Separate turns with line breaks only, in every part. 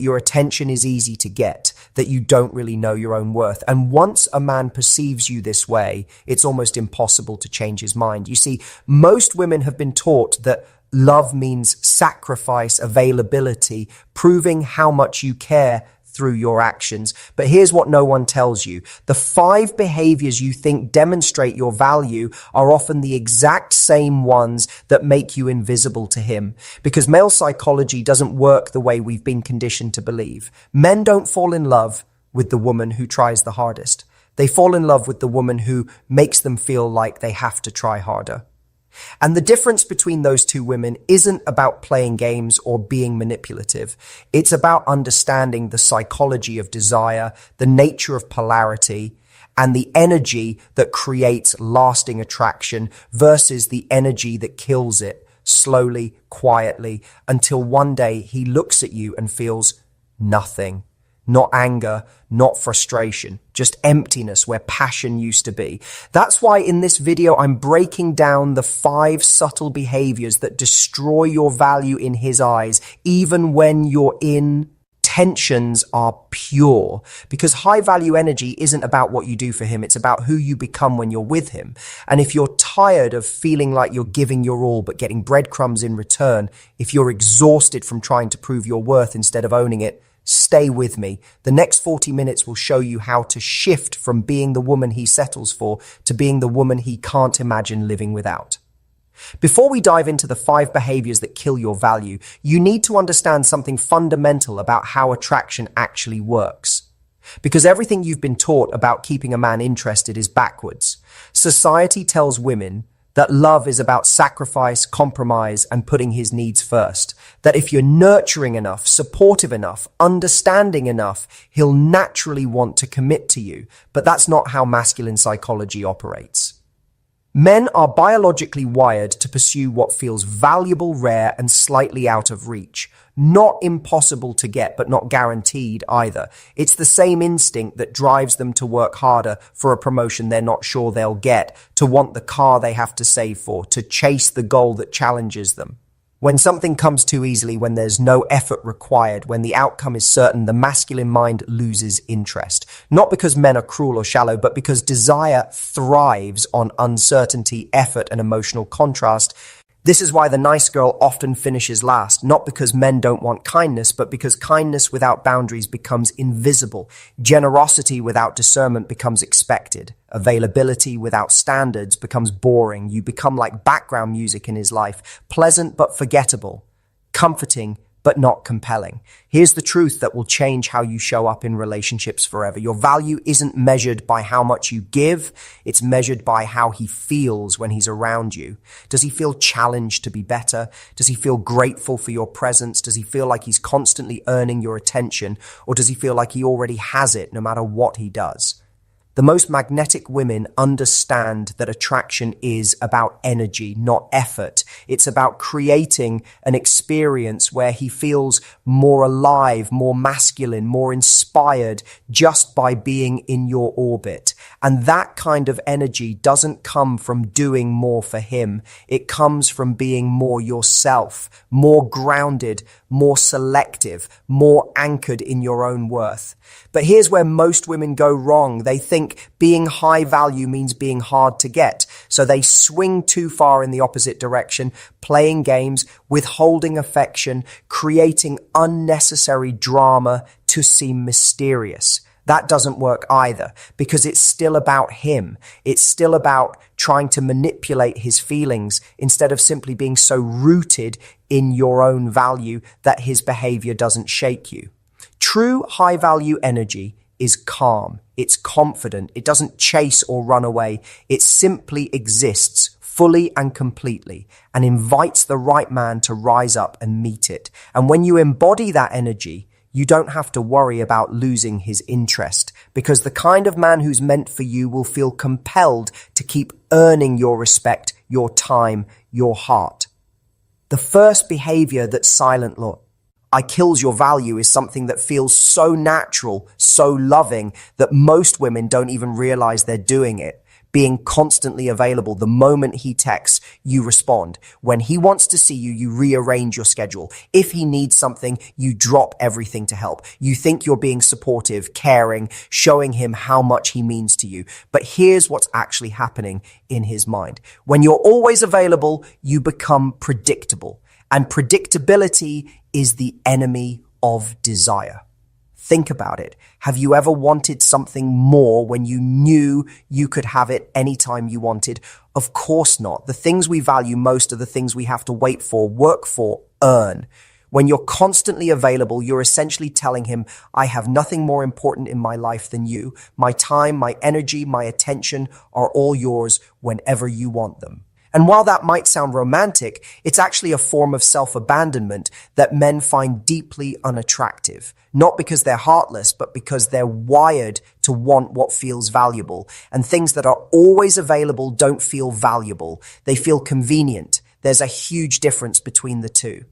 your attention is easy to get, that you don't really know your own worth. And once a man perceives you this way, it's almost impossible to change his mind. You see, most women have been taught that love means sacrifice, availability, proving how much you care through your actions. But here's what no one tells you. The 5 behaviors you think demonstrate your value are often the exact same ones that make you invisible to him. Because male psychology doesn't work the way we've been conditioned to believe. Men don't fall in love with the woman who tries the hardest. They fall in love with the woman who makes them feel like they have to try harder. And the difference between those two women isn't about playing games or being manipulative. It's about understanding the psychology of desire, the nature of polarity, and the energy that creates lasting attraction versus the energy that kills it slowly, quietly, until one day he looks at you and feels nothing. Not anger, not frustration, just emptiness where passion used to be. That's why in this video, I'm breaking down the 5 subtle behaviors that destroy your value in his eyes, even when your intentions are pure. Because high value energy isn't about what you do for him. It's about who you become when you're with him. And if you're tired of feeling like you're giving your all, but getting breadcrumbs in return, if you're exhausted from trying to prove your worth instead of owning it, stay with me. The next 40 minutes will show you how to shift from being the woman he settles for to being the woman he can't imagine living without. Before we dive into the 5 behaviors that kill your value, you need to understand something fundamental about how attraction actually works. Because everything you've been taught about keeping a man interested is backwards. Society tells women that love is about sacrifice, compromise, and putting his needs first. That if you're nurturing enough, supportive enough, understanding enough, he'll naturally want to commit to you. But that's not how masculine psychology operates. Men are biologically wired to pursue what feels valuable, rare, and slightly out of reach. Not impossible to get, but not guaranteed either. It's the same instinct that drives them to work harder for a promotion they're not sure they'll get, to want the car they have to save for, to chase the goal that challenges them. When something comes too easily, when there's no effort required, when the outcome is certain, the masculine mind loses interest. Not because men are cruel or shallow, but because desire thrives on uncertainty, effort, and emotional contrast. This is why the nice girl often finishes last, not because men don't want kindness, but because kindness without boundaries becomes invisible. Generosity without discernment becomes expected. Availability without standards becomes boring. You become like background music in his life, pleasant but forgettable, comforting but not compelling. Here's the truth that will change how you show up in relationships forever. Your value isn't measured by how much you give. It's measured by how he feels when he's around you. Does he feel challenged to be better? Does he feel grateful for your presence? Does he feel like he's constantly earning your attention? Or does he feel like he already has it no matter what he does? The most magnetic women understand that attraction is about energy, not effort. It's about creating an experience where he feels more alive, more masculine, more inspired just by being in your orbit. And that kind of energy doesn't come from doing more for him. It comes from being more yourself, more grounded, more selective, more anchored in your own worth. But here's where most women go wrong. They think being high value means being hard to get. So they swing too far in the opposite direction, playing games, withholding affection, creating unnecessary drama to seem mysterious. That doesn't work either, because it's still about him. It's still about trying to manipulate his feelings instead of simply being so rooted in your own value that his behavior doesn't shake you. True high-value energy is calm. It's confident. It doesn't chase or run away. It simply exists fully and completely and invites the right man to rise up and meet it. And when you embody that energy, you don't have to worry about losing his interest, because the kind of man who's meant for you will feel compelled to keep earning your respect, your time, your heart. The first behavior that's silent I kills your value is something that feels so natural, so loving, that most women don't even realize they're doing it. being constantly available. The moment he texts, you respond. When he wants to see you, you rearrange your schedule. If he needs something, you drop everything to help. You think you're being supportive, caring, showing him how much he means to you. But here's what's actually happening in his mind. When you're always available, you become predictable. And predictability is the enemy of desire. Think about it. Have you ever wanted something more when you knew you could have it anytime you wanted? Of course not. The things we value most are the things we have to wait for, work for, earn. When you're constantly available, you're essentially telling him, I have nothing more important in my life than you. My time, my energy, my attention are all yours whenever you want them. And while that might sound romantic, it's actually a form of self-abandonment that men find deeply unattractive. Not because they're heartless, but because they're wired to want what feels valuable. And things that are always available don't feel valuable. They feel convenient. There's a huge difference between the two.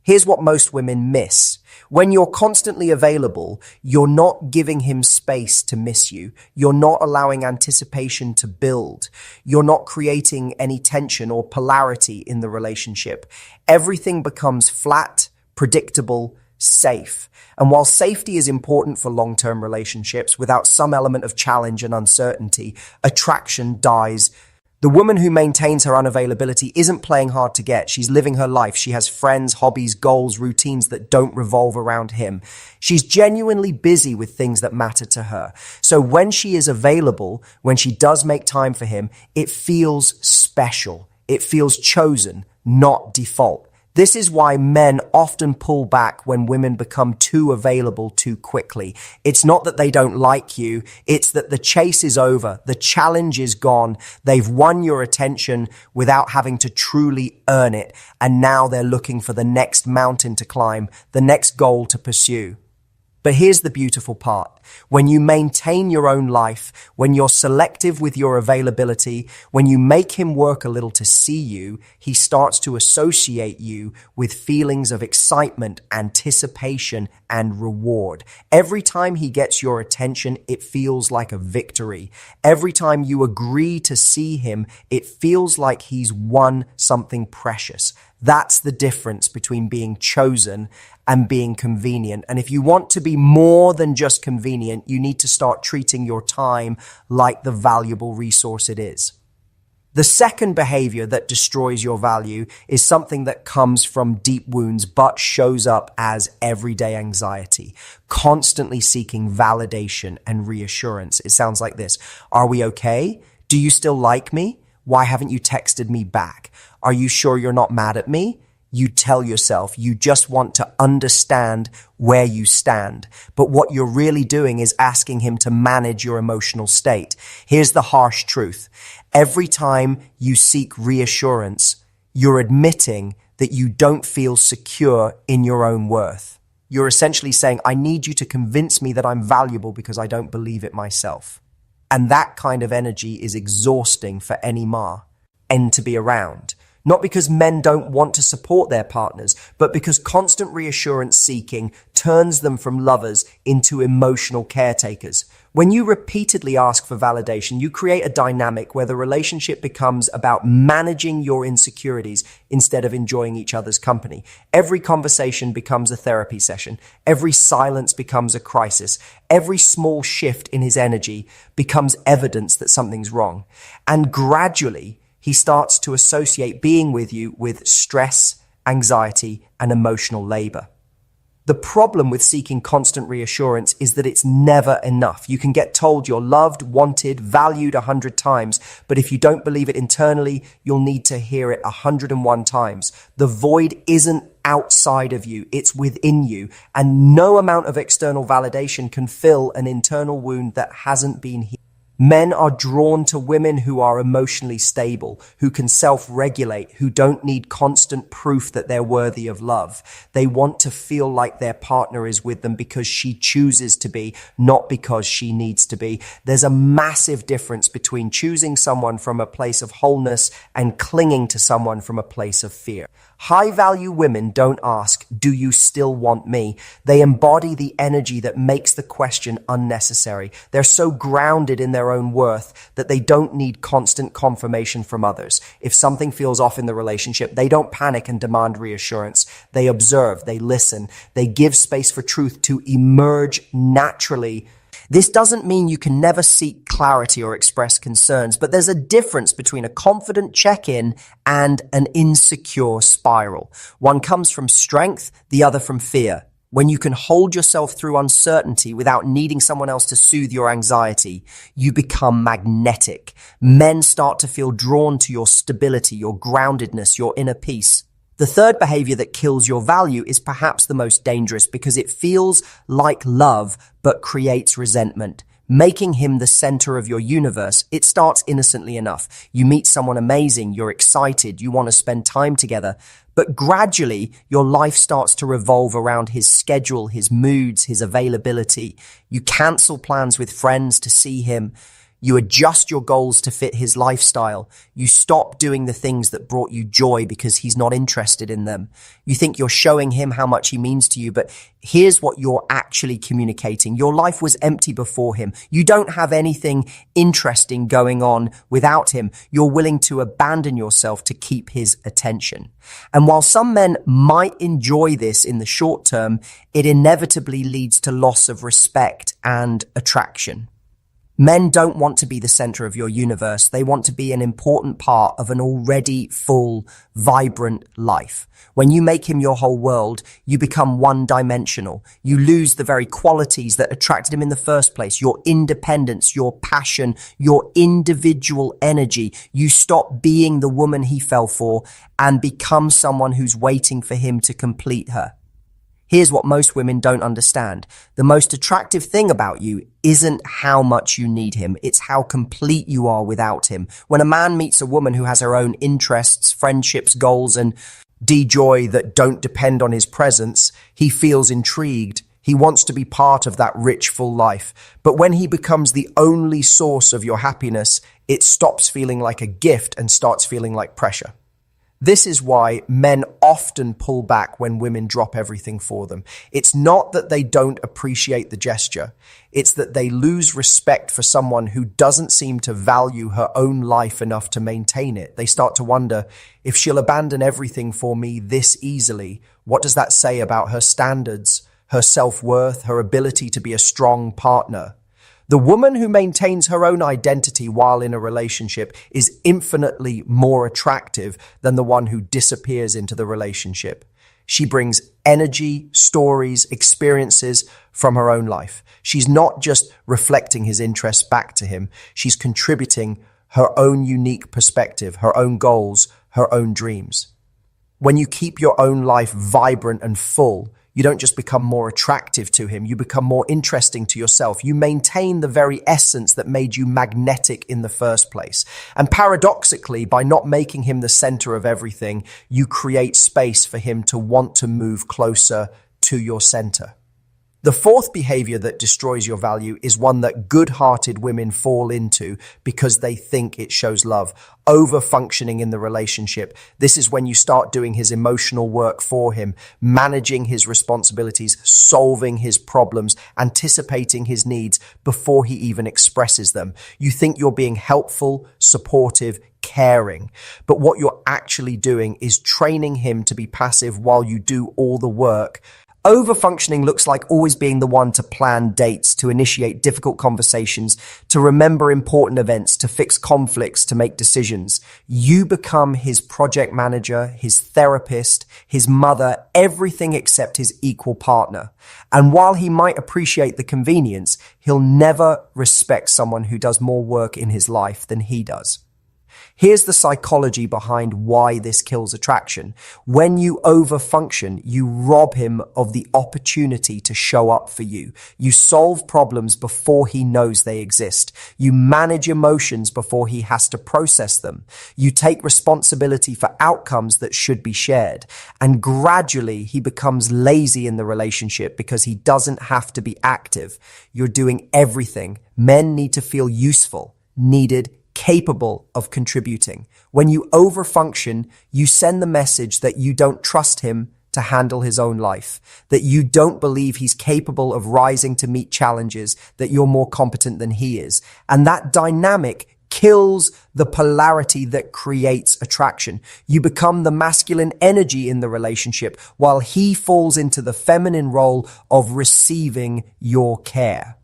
Here's what most women miss. When you're constantly available, you're not giving him space to miss you. You're not allowing anticipation to build. You're not creating any tension or polarity in the relationship. Everything becomes flat, predictable, safe. And while safety is important for long-term relationships, without some element of challenge and uncertainty, attraction dies. The woman who maintains her unavailability isn't playing hard to get. She's living her life. She has friends, hobbies, goals, routines that don't revolve around him. She's genuinely busy with things that matter to her. So when she is available, when she does make time for him, it feels special. It feels chosen, not default. This is why men often pull back when women become too available too quickly. It's not that they don't like you. It's that the chase is over. The challenge is gone. They've won your attention without having to truly earn it. And now they're looking for the next mountain to climb, the next goal to pursue. But here's the beautiful part. When you maintain your own life, when you're selective with your availability, when you make him work a little to see you, he starts to associate you with feelings of excitement, anticipation, and reward. Every time he gets your attention, it feels like a victory. Every time you agree to see him, it feels like he's won something precious. That's the difference between being chosen and being convenient. And if you want to be more than just convenient, you need to start treating your time like the valuable resource it is. The second behavior that destroys your value is something that comes from deep wounds but shows up as everyday anxiety, constantly seeking validation and reassurance. It sounds like this. Are we okay? Do you still like me? Why haven't you texted me back? Are you sure you're not mad at me? You tell yourself you just want to understand where you stand. But what you're really doing is asking him to manage your emotional state. Here's the harsh truth. Every time you seek reassurance, you're admitting that you don't feel secure in your own worth. You're essentially saying, I need you to convince me that I'm valuable because I don't believe it myself. And that kind of energy is exhausting for any and to be around. Not because men don't want to support their partners, but because constant reassurance seeking turns them from lovers into emotional caretakers. When you repeatedly ask for validation, you create a dynamic where the relationship becomes about managing your insecurities instead of enjoying each other's company. Every conversation becomes a therapy session. Every silence becomes a crisis. Every small shift in his energy becomes evidence that something's wrong. And gradually, he starts to associate being with you with stress, anxiety, and emotional labor. The problem with seeking constant reassurance is that it's never enough. You can get told you're loved, wanted, valued 100 times, but if you don't believe it internally, you'll need to hear it 101 times. The void isn't outside of you, it's within you, and no amount of external validation can fill an internal wound that hasn't been healed. Men are drawn to women who are emotionally stable, who can self-regulate, who don't need constant proof that they're worthy of love. They want to feel like their partner is with them because she chooses to be, not because she needs to be. There's a massive difference between choosing someone from a place of wholeness and clinging to someone from a place of fear. High-value women don't ask, "Do you still want me?" They embody the energy that makes the question unnecessary. They're so grounded in their own worth that they don't need constant confirmation from others. If something feels off in the relationship, they don't panic and demand reassurance. They observe, they listen, they give space for truth to emerge naturally. This doesn't mean you can never seek clarity or express concerns, but there's a difference between a confident check-in and an insecure spiral. One comes from strength, the other from fear. When you can hold yourself through uncertainty without needing someone else to soothe your anxiety, you become magnetic. Men start to feel drawn to your stability, your groundedness, your inner peace. The third behavior that kills your value is perhaps the most dangerous because it feels like love but creates resentment. Making him the center of your universe, it starts innocently enough. You meet someone amazing, you're excited, you want to spend time together, but gradually your life starts to revolve around his schedule, his moods, his availability. You cancel plans with friends to see him. You adjust your goals to fit his lifestyle. You stop doing the things that brought you joy because he's not interested in them. You think you're showing him how much he means to you, but here's what you're actually communicating. Your life was empty before him. You don't have anything interesting going on without him. You're willing to abandon yourself to keep his attention. And while some men might enjoy this in the short term, it inevitably leads to loss of respect and attraction. Men don't want to be the center of your universe. They want to be an important part of an already full, vibrant life. When you make him your whole world, you become one-dimensional. You lose the very qualities that attracted him in the first place, your independence, your passion, your individual energy. You stop being the woman he fell for and become someone who's waiting for him to complete her. Here's what most women don't understand. The most attractive thing about you isn't how much you need him. It's how complete you are without him. When a man meets a woman who has her own interests, friendships, goals, and joy that don't depend on his presence, he feels intrigued. He wants to be part of that rich, full life. But when he becomes the only source of your happiness, it stops feeling like a gift and starts feeling like pressure. This is why men often pull back when women drop everything for them. It's not that they don't appreciate the gesture. It's that they lose respect for someone who doesn't seem to value her own life enough to maintain it. They start to wonder, if she'll abandon everything for me this easily, what does that say about her standards, her self-worth, her ability to be a strong partner? The woman who maintains her own identity while in a relationship is infinitely more attractive than the one who disappears into the relationship. She brings energy, stories, experiences from her own life. She's not just reflecting his interests back to him. She's contributing her own unique perspective, her own goals, her own dreams. When you keep your own life vibrant and full, you don't just become more attractive to him, you become more interesting to yourself. You maintain the very essence that made you magnetic in the first place. And paradoxically, by not making him the center of everything, you create space for him to want to move closer to your center. The fourth behavior that destroys your value is one that good-hearted women fall into because they think it shows love. Over-functioning in the relationship. This is when you start doing his emotional work for him, managing his responsibilities, solving his problems, anticipating his needs before he even expresses them. You think you're being helpful, supportive, caring. But what you're actually doing is training him to be passive while you do all the work. Overfunctioning looks like always being the one to plan dates, to initiate difficult conversations, to remember important events, to fix conflicts, to make decisions. You become his project manager, his therapist, his mother, everything except his equal partner. And while he might appreciate the convenience, he'll never respect someone who does more work in his life than he does. Here's the psychology behind why this kills attraction. When you overfunction, you rob him of the opportunity to show up for you. You solve problems before he knows they exist. You manage emotions before he has to process them. You take responsibility for outcomes that should be shared. And gradually, he becomes lazy in the relationship because he doesn't have to be active. You're doing everything. Men need to feel useful, needed, capable of contributing. When you overfunction, you send the message that you don't trust him to handle his own life, that you don't believe he's capable of rising to meet challenges, that you're more competent than he is. And that dynamic kills the polarity that creates attraction. You become the masculine energy in the relationship while he falls into the feminine role of receiving your care.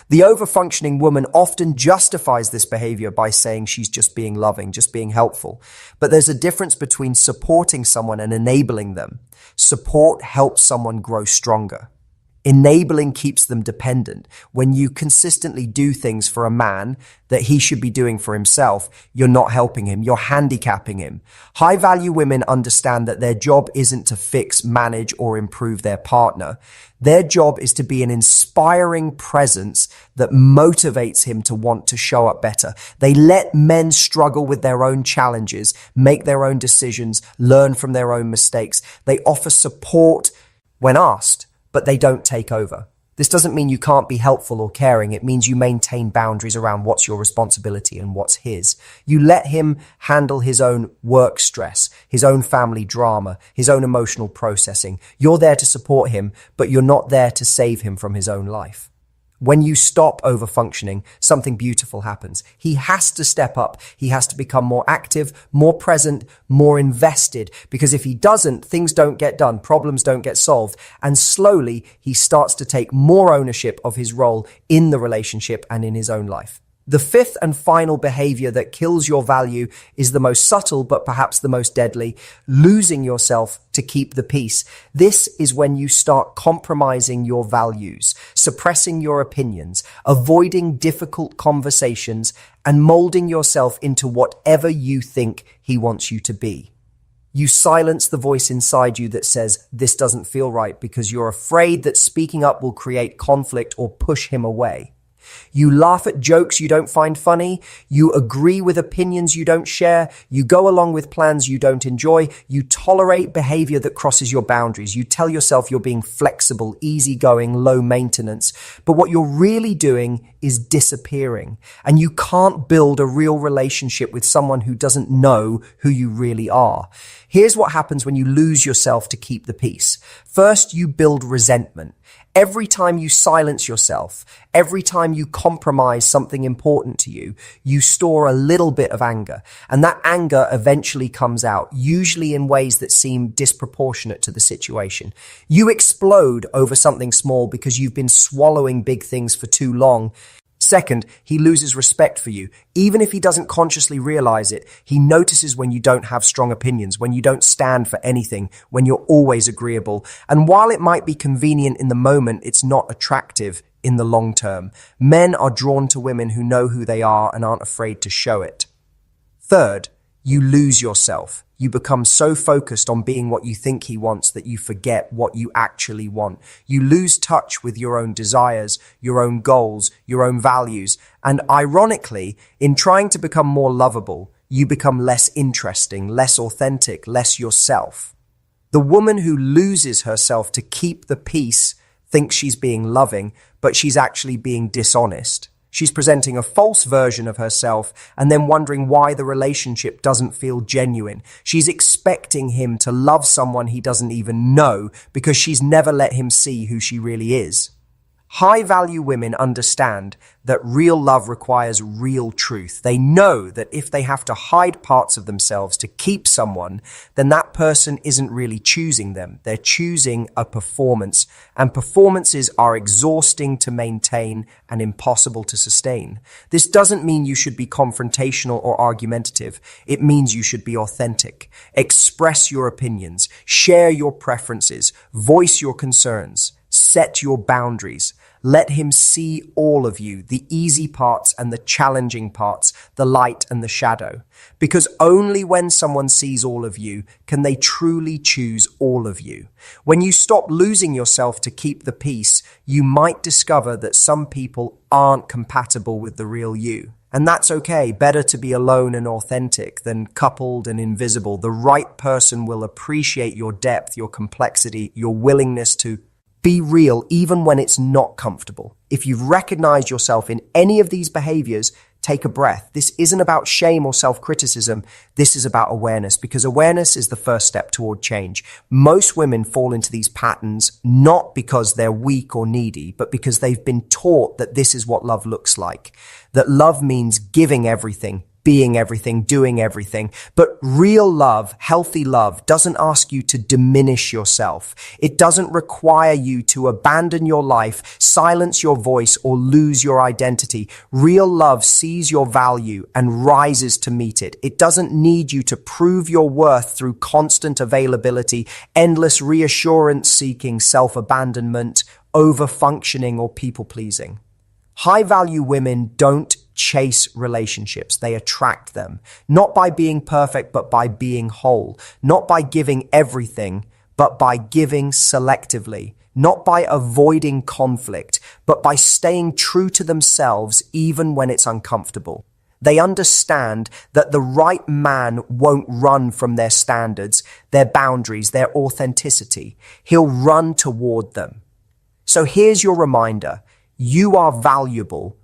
The overfunctioning woman often justifies this behavior by saying she's just being loving, just being helpful. But there's a difference between supporting someone and enabling them. Support helps someone grow stronger. Enabling keeps them dependent. When you consistently do things for a man that he should be doing for himself, you're not helping him, you're handicapping him. High-value women understand that their job isn't to fix, manage, or improve their partner. Their job is to be an inspiring presence that motivates him to want to show up better. They let men struggle with their own challenges, make their own decisions, learn from their own mistakes. They offer support when asked, but they don't take over. This doesn't mean you can't be helpful or caring. It means you maintain boundaries around what's your responsibility and what's his. You let him handle his own work stress, his own family drama, his own emotional processing. You're there to support him, but you're not there to save him from his own life. When you stop overfunctioning, something beautiful happens. He has to step up. He has to become more active, more present, more invested. Because if he doesn't, things don't get done, problems don't get solved. And slowly, he starts to take more ownership of his role in the relationship and in his own life. The fifth and final behavior that kills your value is the most subtle, but perhaps the most deadly: losing yourself to keep the peace. This is when you start compromising your values, suppressing your opinions, avoiding difficult conversations, and molding yourself into whatever you think he wants you to be. You silence the voice inside you that says, this doesn't feel right, because you're afraid that speaking up will create conflict or push him away. You laugh at jokes you don't find funny. You agree with opinions you don't share. You go along with plans you don't enjoy. You tolerate behavior that crosses your boundaries. You tell yourself you're being flexible, easygoing, low maintenance. But what you're really doing is disappearing. And you can't build a real relationship with someone who doesn't know who you really are. Here's what happens when you lose yourself to keep the peace. First, you build resentment. Every time you silence yourself, every time you compromise something important to you, you store a little bit of anger. And that anger eventually comes out, usually in ways that seem disproportionate to the situation. You explode over something small because you've been swallowing big things for too long. Second, he loses respect for you. Even if he doesn't consciously realize it, he notices when you don't have strong opinions, when you don't stand for anything, when you're always agreeable. And while it might be convenient in the moment, it's not attractive in the long term. Men are drawn to women who know who they are and aren't afraid to show it. Third, you lose yourself. You become so focused on being what you think he wants that you forget what you actually want. You lose touch with your own desires, your own goals, your own values. And ironically, in trying to become more lovable, you become less interesting, less authentic, less yourself. The woman who loses herself to keep the peace thinks she's being loving, but she's actually being dishonest. She's presenting a false version of herself and then wondering why the relationship doesn't feel genuine. She's expecting him to love someone he doesn't even know because she's never let him see who she really is. High-value women understand that real love requires real truth. They know that if they have to hide parts of themselves to keep someone, then that person isn't really choosing them. They're choosing a performance, and performances are exhausting to maintain and impossible to sustain. This doesn't mean you should be confrontational or argumentative. It means you should be authentic. Express your opinions, share your preferences, voice your concerns, set your boundaries. Let him see all of you, the easy parts and the challenging parts, the light and the shadow. Because only when someone sees all of you can they truly choose all of you. When you stop losing yourself to keep the peace, you might discover that some people aren't compatible with the real you. And that's okay. Better to be alone and authentic than coupled and invisible. The right person will appreciate your depth, your complexity, your willingness to be real even when it's not comfortable. If you've recognized yourself in any of these behaviors, take a breath. This isn't about shame or self-criticism. This is about awareness, because awareness is the first step toward change. Most women fall into these patterns not because they're weak or needy, but because they've been taught that this is what love looks like. That love means giving everything, being everything, doing everything. But real love, healthy love, doesn't ask you to diminish yourself. It doesn't require you to abandon your life, silence your voice, or lose your identity. Real love sees your value and rises to meet it. It doesn't need you to prove your worth through constant availability, endless reassurance seeking, self-abandonment, over-functioning, or people-pleasing. High-value women don't chase relationships. They attract them, not by being perfect, but by being whole, not by giving everything, but by giving selectively, not by avoiding conflict, but by staying true to themselves even when it's uncomfortable. They understand that the right man won't run from their standards, their boundaries, their authenticity. He'll run toward them. So here's your reminder. You are valuable.